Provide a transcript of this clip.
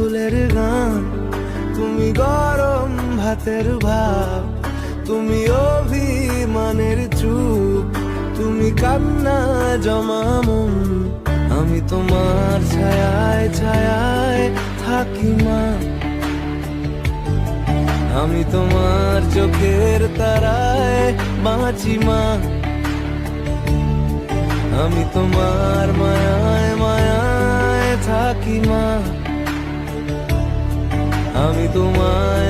ফুলের গান, তুমি গরম ভাতের ভাব, তুমি অভিমানের চুপ, তুমি কান্না জমা মন। আমি তোমার ছায়ায় ছায়ায় থাকি মা, আমি তোমার চোখের তারায় বাঁচি মা, আমি তোমার মায়ায় মায়ায় থাকি মা, আমি তোমায়